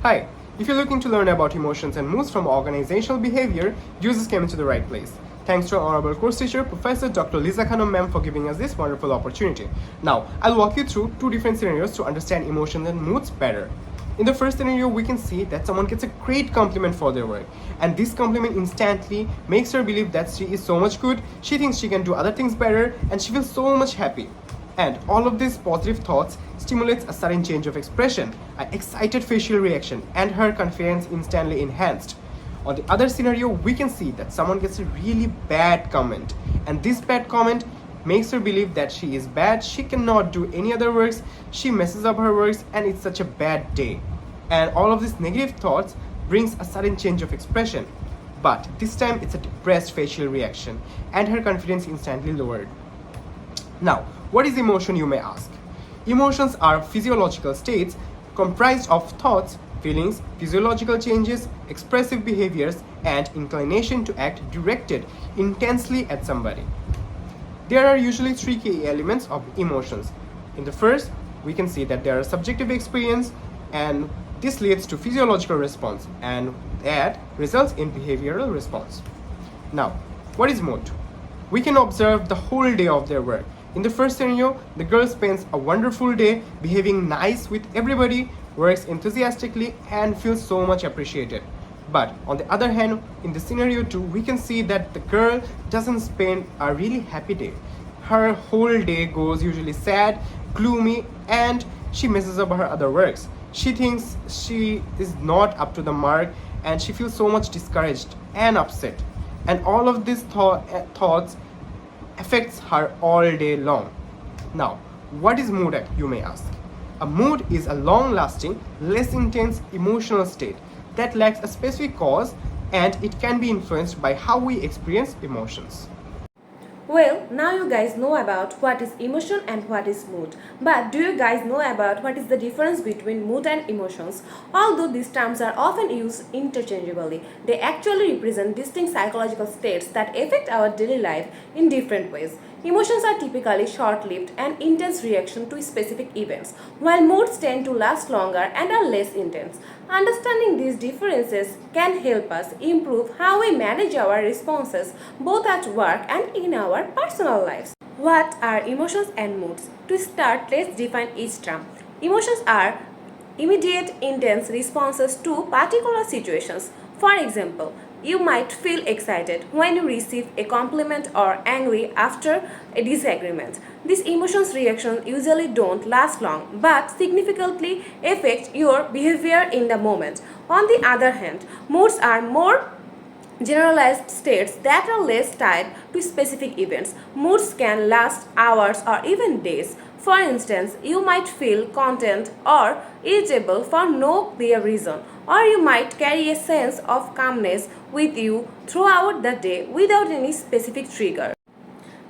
Hi, if you're looking to learn about emotions and moods from organizational behavior, you just came into the right place. Thanks to our honorable course teacher, Professor Dr. Lisa Khanum ma'am for giving us this wonderful opportunity. Now, I'll walk you through two different scenarios to understand emotions and moods better. In the first scenario, we can see that someone gets a great compliment for their work, and this compliment instantly makes her believe that she is so much good, she thinks she can do other things better, and she feels so much happy. And all of these positive thoughts stimulates a sudden change of expression, an excited facial reaction, and her confidence instantly enhanced. On the other scenario, we can see that someone gets a really bad comment, and this bad comment makes her believe that she is bad, she cannot do any other works, she messes up her works, and it's such a bad day. And all of these negative thoughts brings a sudden change of expression. But this time it's a depressed facial reaction, and her confidence instantly lowered. Now, what is emotion, you may ask? Emotions are physiological states comprised of thoughts, feelings, physiological changes, expressive behaviors, and inclination to act directed intensely at somebody. There are usually three key elements of emotions. In the first, we can see that there are subjective experience, and this leads to physiological response, and that results in behavioral response. Now, what is mood? We can observe the whole day of their work. In the first scenario, the girl spends a wonderful day behaving nice with everybody, works enthusiastically, and feels so much appreciated. But on the other hand, in the scenario 2, we can see that the girl doesn't spend a really happy day. Her whole day goes usually sad, gloomy, and she messes up her other works. She thinks she is not up to the mark, and she feels so much discouraged and upset. And all of these thoughts affects her all day long. Now, what is mood, you may ask? A mood is a long-lasting, less intense emotional state that lacks a specific cause, and it can be influenced by how we experience emotions. Well, now you guys know about what is emotion and what is mood. But do you guys know about what is the difference between mood and emotions? Although these terms are often used interchangeably, they actually represent distinct psychological states that affect our daily life in different ways. Emotions are typically short-lived and intense reaction to specific events, while moods tend to last longer and are less intense. Understanding these differences can help us improve how we manage our responses both at work and in our personal lives. What are emotions and moods? To start, let's define each term. Emotions are immediate, intense responses to particular situations. For example, you might feel excited when you receive a compliment or angry after a disagreement. These emotions reactions usually don't last long but significantly affect your behavior in the moment. On the other hand, moods are more generalized states that are less tied to specific events. Moods can last hours or even days. For instance, you might feel content or irritable for no clear reason, or you might carry a sense of calmness with you throughout the day without any specific trigger.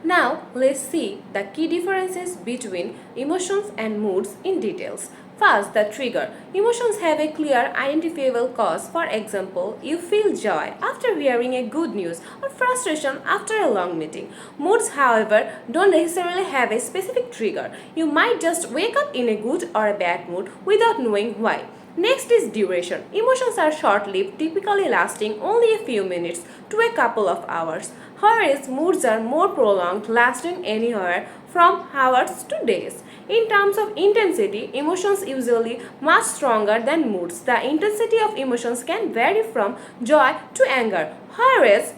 Now, let's see the key differences between emotions and moods in details. First, the trigger. Emotions have a clear, identifiable cause. For example, you feel joy after hearing a good news or frustration after a long meeting. Moods, however, don't necessarily have a specific trigger. You might just wake up in a good or a bad mood without knowing why. Next is duration. Emotions are short-lived, typically lasting only a few minutes to a couple of hours. Whereas moods are more prolonged, lasting anywhere from hours to days. In terms of intensity, emotions usually much stronger than moods. The intensity of emotions can vary from joy to anger, whereas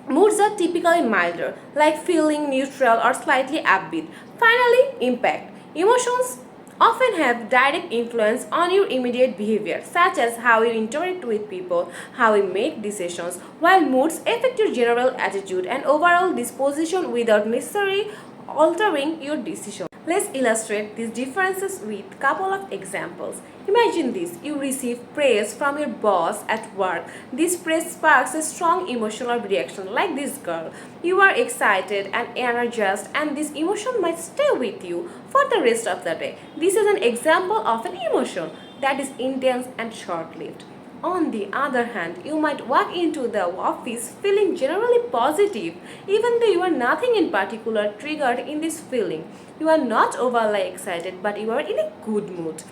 moods are typically milder, like feeling neutral or slightly upbeat. Finally, impact. Emotions often have direct influence on your immediate behavior, such as how you interact with people, how you make decisions, while moods affect your general attitude and overall disposition without necessarily altering your decision. Let's illustrate these differences with a couple of examples. Imagine this: you receive praise from your boss at work. This praise sparks a strong emotional reaction, like this girl. You are excited and energized, and this emotion might stay with you for the rest of the day. This is an example of an emotion that is intense and short-lived. On the other hand, you might walk into the office feeling generally positive, even though you are nothing in particular triggered in this feeling. You are not overly excited, but you are in a good mood.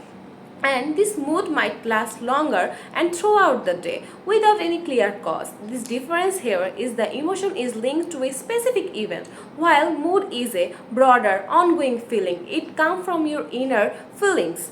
and this mood might last longer and throughout the day without any clear cause. This difference here is the emotion is linked to a specific event, while mood is a broader, ongoing feeling. It comes from your inner feelings.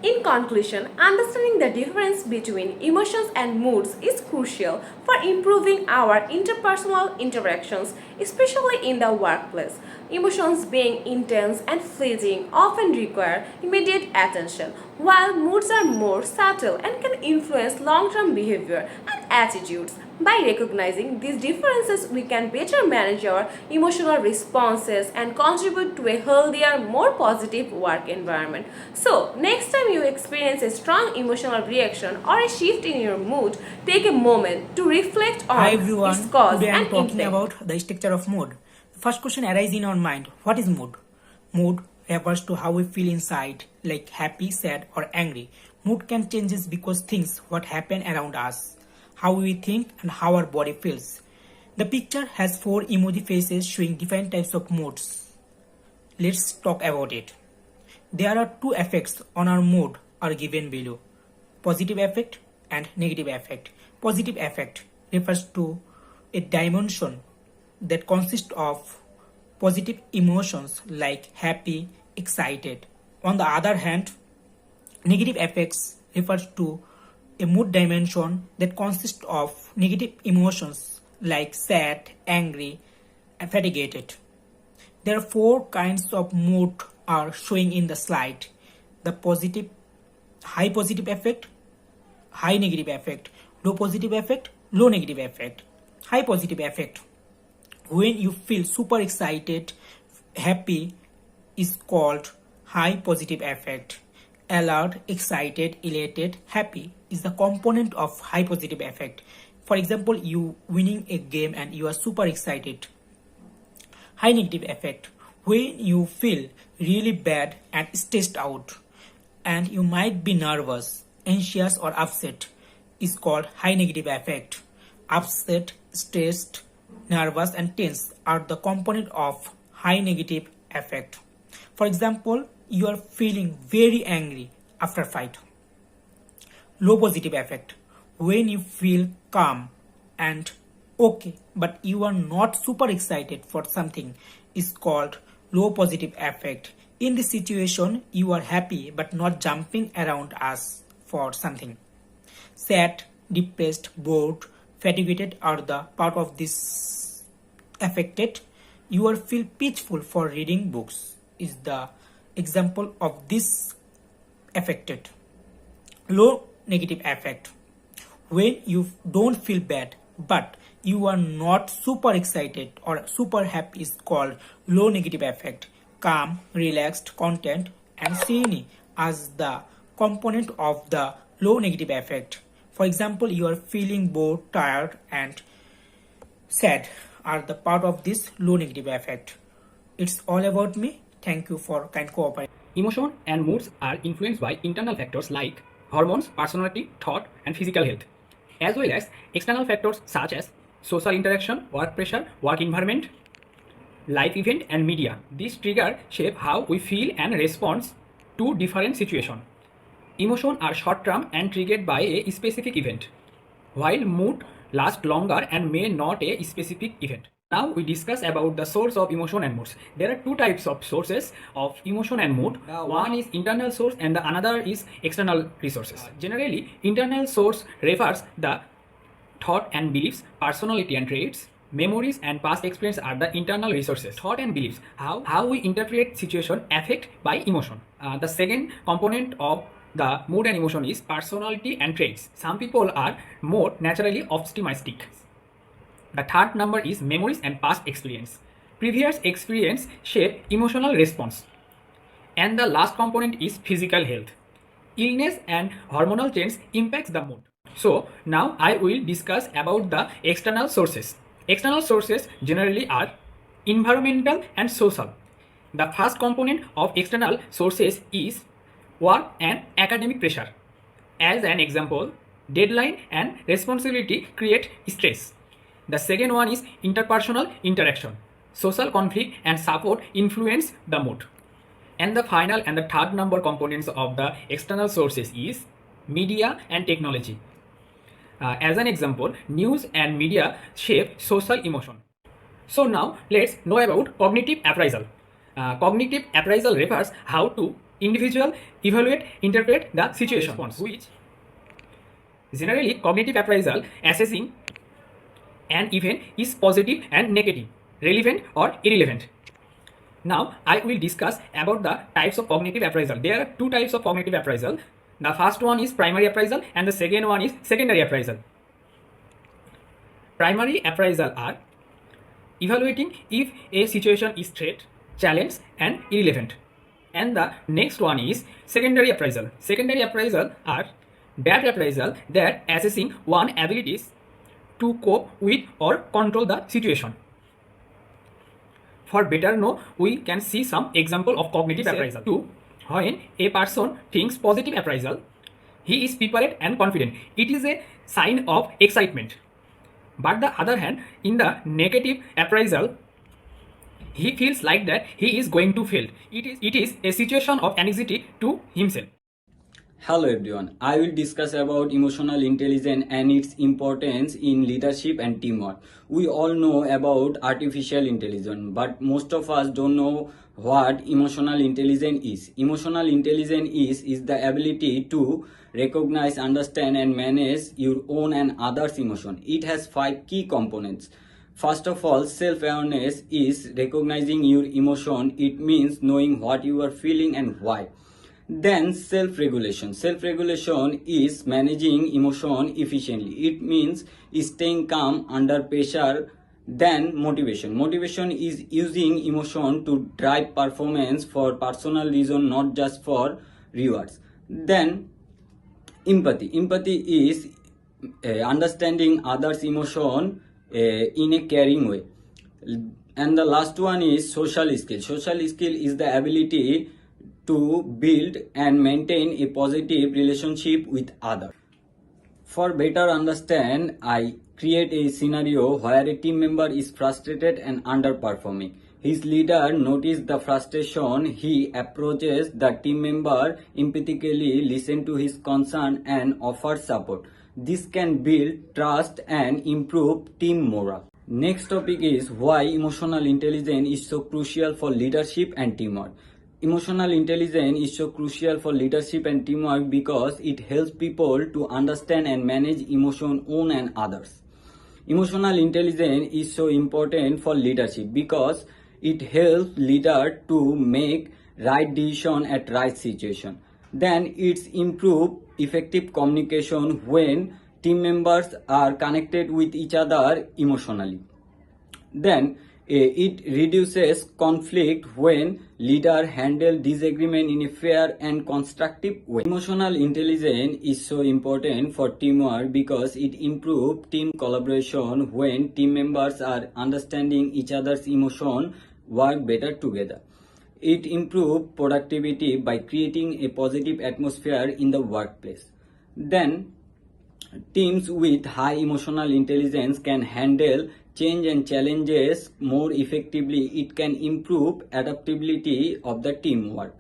In conclusion, understanding the difference between emotions and moods is crucial for improving our interpersonal interactions, especially in the workplace. Emotions, being intense and fleeting, often require immediate attention, while moods are more subtle and can influence long term behavior and attitudes. By recognizing these differences, we can better manage our emotional responses and contribute to a healthier, more positive work environment. So, next time you experience a strong emotional reaction or a shift in your mood, take a moment to reflect Hi on everyone, its cause today I am and talking impact. about the structure of mood. The first question arises in our mind, what is mood? Mood refers to how we feel inside, like happy, sad or angry. Mood can change because things what happen around us, how we think and how our body feels. The picture has 4 emoji faces showing different types of moods. Let's talk about it. There are 2 effects on our mood are given below. Positive effect and negative effect. Positive effect refers to a dimension that consists of positive emotions like happy, excited. On the other hand, negative effects refers to a mood dimension that consists of negative emotions like sad, angry, and fatigued. There are 4 kinds of mood are showing in the slide. The positive, high positive effect, high negative effect, low positive effect, low negative effect. High positive effect. When you feel super excited, happy is called high positive effect. Alert, excited, elated, happy is the component of high positive effect. For example, you winning a game and you are super excited. High negative effect. When you feel really bad and stressed out and you might be nervous, anxious or upset is called high negative effect. Upset, stressed, nervous and tense are the component of high negative effect. For example, you are feeling very angry after fight. Low positive effect. When you feel calm and okay but you are not super excited for something is called low positive effect. In this situation you are happy but not jumping around us for something. Sad, depressed, bored, fatigued are the part of this affected. You will feel peaceful for reading books is the example of this affected. Low negative effect. When you don't feel bad but you are not super excited or super happy is called low negative effect. Calm, relaxed, content and serene as the component of the low negative effect. For example, you are feeling bored, tired and sad are the part of this low negative effect. It's all about me. Thank you for kind cooperation. Emotion and moods are influenced by internal factors like hormones, personality, thought, and physical health, as well as external factors such as social interaction, work pressure, work environment, life event, and media. These triggers shape how we feel and respond to different situations. Emotions are short-term and triggered by a specific event, while mood lasts longer and may not a specific event. Now we discuss about the source of emotion and moods. There are 2 types of sources of emotion and mood. One is internal source and the another is external resources. Generally, internal source refers the thought and beliefs, personality and traits, memories and past experience are the internal resources. Thought and beliefs, how we interpret situation affect by emotion. The second component of the mood and emotion is personality and traits. Some people are more naturally optimistic. The third number is memories and past experience. Previous experience shape emotional response. And the last component is physical health. Illness and hormonal change impacts the mood. So now I will discuss about the external sources. External sources generally are environmental and social. The first component of external sources is work and academic pressure. As an example, deadline and responsibility create stress. The second one is interpersonal interaction. Social conflict and support influence the mood. And the final and the third number components of the external sources is media and technology. As an example, news and media shape social emotion. So now let's know about cognitive appraisal. Cognitive appraisal refers how to individual evaluate, interpret the situation, which generally cognitive appraisal assessing an event is positive and negative, relevant or irrelevant. Now I will discuss about the types of cognitive appraisal. There are two types of cognitive appraisal. The first one is primary appraisal and the second one is secondary appraisal. Primary appraisal are evaluating if a situation is threat, challenge and irrelevant. And the next one is secondary appraisal. Secondary appraisal are that appraisal that assessing one abilities to cope with or control the situation. For better know, we can see some example of cognitive appraisal. Two, when a person thinks positive appraisal, he is prepared and confident. It is a sign of excitement. But the other hand, in the negative appraisal, he feels like that he is going to fail. It is a situation of anxiety to himself. Hello everyone, I will discuss about emotional intelligence and its importance in leadership and teamwork. We all know about artificial intelligence, but most of us don't know what emotional intelligence is. Emotional intelligence is the ability to recognize, understand and manage your own and others' emotion. It has 5 key components. First of all, self-awareness is recognizing your emotion. It means knowing what you are feeling and why. Then self-regulation. Self-regulation is managing emotion efficiently. It means staying calm under pressure. Then motivation. Motivation is using emotion to drive performance for personal reason, not just for rewards. Then empathy. Empathy is understanding others' emotion in a caring way. And the last one is social skill. Social skill is the ability to build and maintain a positive relationship with others. For better understand, I create a scenario where a team member is frustrated and underperforming. His leader notices the frustration. He approaches the team member empathically, listens to his concern and offers support. This can build trust and improve team morale. Next topic is why emotional intelligence is so crucial for leadership and teamwork. Emotional intelligence is so crucial for leadership and teamwork because it helps people to understand and manage emotion own and others. Emotional intelligence is so important for leadership because it helps leader to make right decision at right situation. Then it's improve effective communication when team members are connected with each other emotionally. Then it reduces conflict when leader handle disagreement in a fair and constructive way. Emotional intelligence is so important for teamwork because it improves team collaboration. When team members are understanding each other's emotion, work better together. It improves productivity by creating a positive atmosphere in the workplace. Then teams with high emotional intelligence can handle change and challenges more effectively. It can improve adaptability of the teamwork.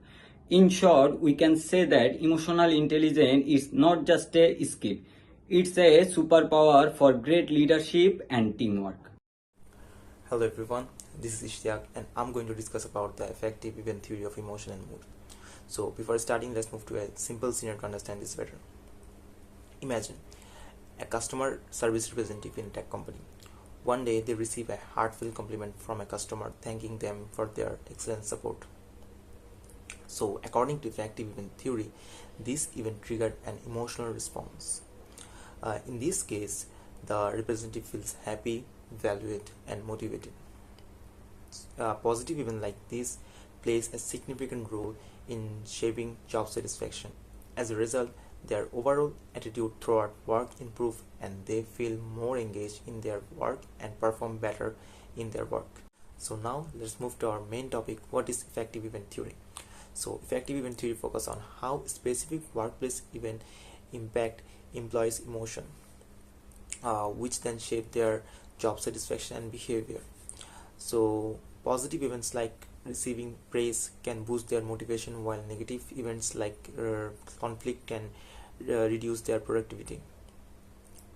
In short, we can say that emotional intelligence is not just a skill, it's a superpower for great leadership and teamwork. Hello everyone, this is Ishtiaq and I'm going to discuss about the effective event theory of emotion and mood. So before starting, let's move to a simple scenario to understand this better. Imagine a customer service representative in a tech company. One day they receive a heartfelt compliment from a customer thanking them for their excellent support. So according to effective event theory, this event triggered an emotional response. In this case, the representative feels happy, valued and motivated. A positive event like this plays a significant role in shaping job satisfaction. As a result, their overall attitude throughout work improves and they feel more engaged in their work and perform better in their work. So now let's move to our main topic, what is effective event theory. So effective event theory focuses on how specific workplace event impact employees' emotion, which then shape their job satisfaction and behavior. So positive events like receiving praise can boost their motivation, while negative events like conflict can reduce their productivity.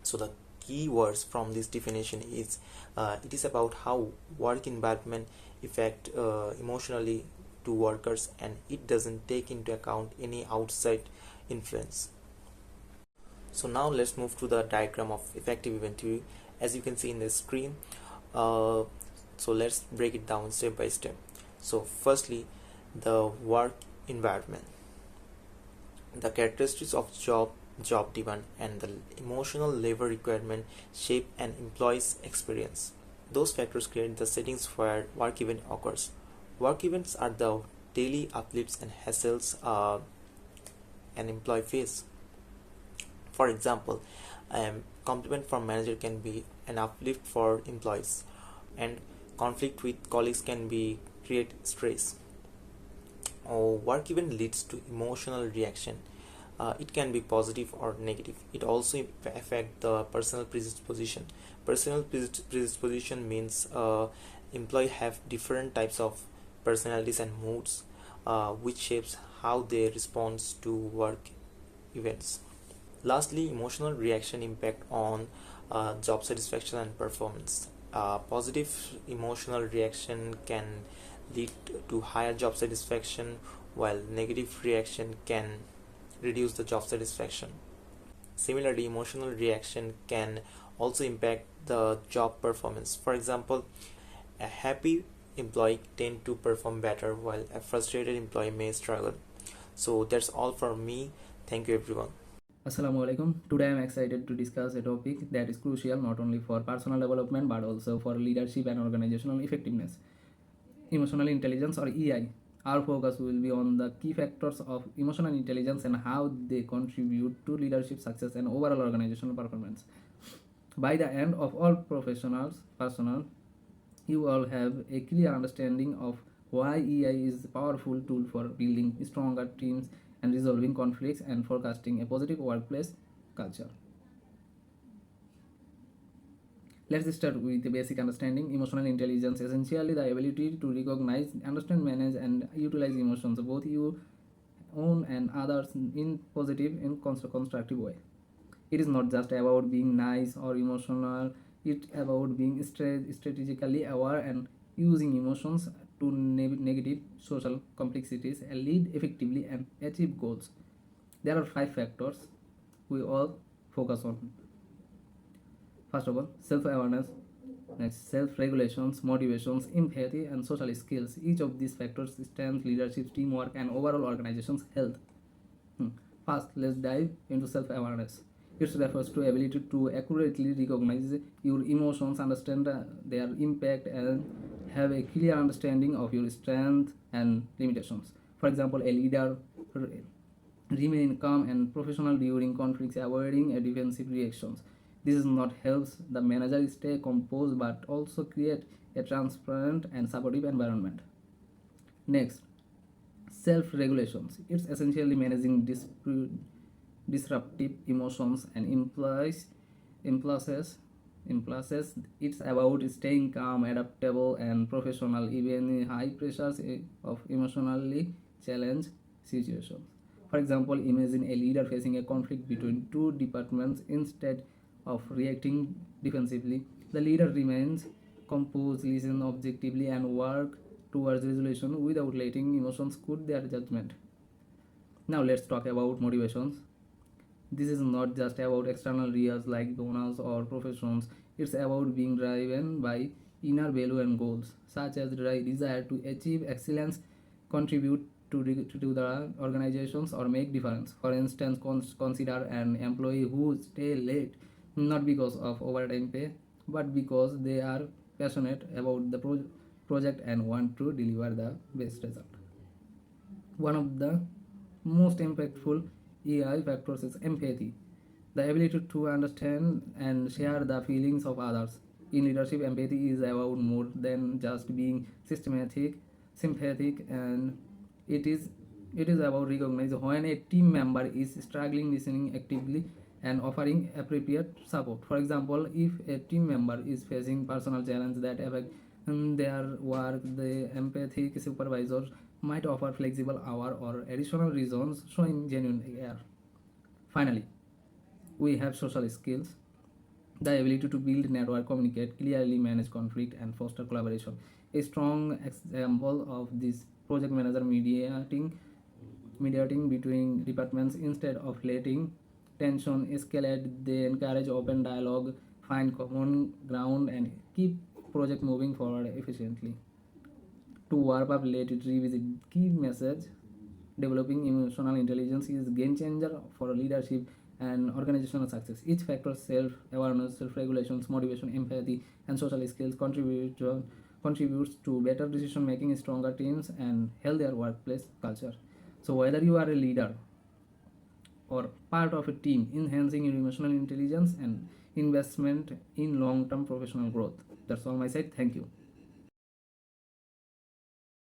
So the key words from this definition is it is about how work environment affect emotionally to workers, and it doesn't take into account any outside influence. So now let's move to the diagram of effective event theory, as you can see in the screen. So let's break it down step by step. So firstly, the work environment. The characteristics of job demand, and the emotional labor requirement shape an employee's experience. Those factors create the settings where work event occurs. Work events are the daily uplifts and hassles an employee face. For example, compliment from manager can be an uplift for employees, and conflict with colleagues can be create stress. Work event leads to emotional reaction. It can be positive or negative. It also affect the personal predisposition. Personal predisposition means employee have different types of personalities and moods, which shapes how they respond to work events. Lastly, emotional reaction impact on job satisfaction and performance. Positive emotional reaction can lead to higher job satisfaction, while negative reaction can reduce the job satisfaction. Similarly, emotional reaction can also impact the job performance. For example, a happy employee tend to perform better, while a frustrated employee may struggle. So that's all from me. Thank you everyone. Assalamu alaikum. Today I am excited to discuss a topic that is crucial not only for personal development but also for leadership and organizational effectiveness. Emotional intelligence, or EI. Our focus will be on the key factors of emotional intelligence and how they contribute to leadership success and overall organizational performance. By the end of all personnel, you all have a clear understanding of why EI is a powerful tool for building stronger teams and resolving conflicts and forecasting a positive workplace culture. Let's start with the basic understanding. Emotional intelligence is essentially the ability to recognize, understand, manage, and utilize emotions, both your own and others, in positive and constructive way. It is not just about being nice or emotional. It's about being strategically aware and using emotions to negative social complexities and lead effectively and achieve goals. There are 5 factors we all focus on. First of all, self-awareness, next self-regulations, motivations, empathy, and social skills. Each of these factors strengthens leadership, teamwork, and overall organization's health. First, let's dive into self-awareness. It refers to ability to accurately recognize your emotions, understand their impact, and have a clear understanding of your strengths and limitations. For example, a leader remain calm and professional during conflicts, avoiding a defensive reactions. This not helps the manager stay composed but also create a transparent and supportive environment. Next, self-regulations. It's essentially managing disruptive emotions and implies it's about staying calm, adaptable, and professional even in high pressures of emotionally challenged situations. For example, imagine a leader facing a conflict between two departments. Instead of reacting defensively, the leader remains composed, listen objectively, and work towards resolution without letting emotions cut their judgment. Now let's talk about motivations. This is not just about external reasons like bonus or professions. It's about being driven by inner value and goals, such as the desire to achieve excellence, contribute to the organizations, or make difference. For instance, consider an employee who stay late not because of overtime pay, but because they are passionate about the project and want to deliver the best result. One of the most impactful EI factors is empathy, the ability to understand and share the feelings of others. In leadership, empathy is about more than just being sympathetic, and it is about recognizing when a team member is struggling, listening actively, and offering appropriate support. For example, if a team member is facing personal challenges that affect in their work, the empathic supervisor might offer flexible hour or additional reasons, showing genuine care. Finally, we have social skills, the ability to build network, communicate clearly, manage conflict, and foster collaboration. A strong example of this project manager mediating between departments instead of letting tension escalate. They encourage open dialogue, find common ground, and keep project moving forward efficiently. To wrap up, let it revisit key message. Developing emotional intelligence is game changer for leadership and organizational success. Each factor, self-awareness, self-regulations, motivation, empathy, and social skills contributes to better decision making, stronger teams, and healthier workplace culture. So whether you are a leader or part of a team, enhancing your emotional intelligence and investment in long-term professional growth. That's all my side. Thank you.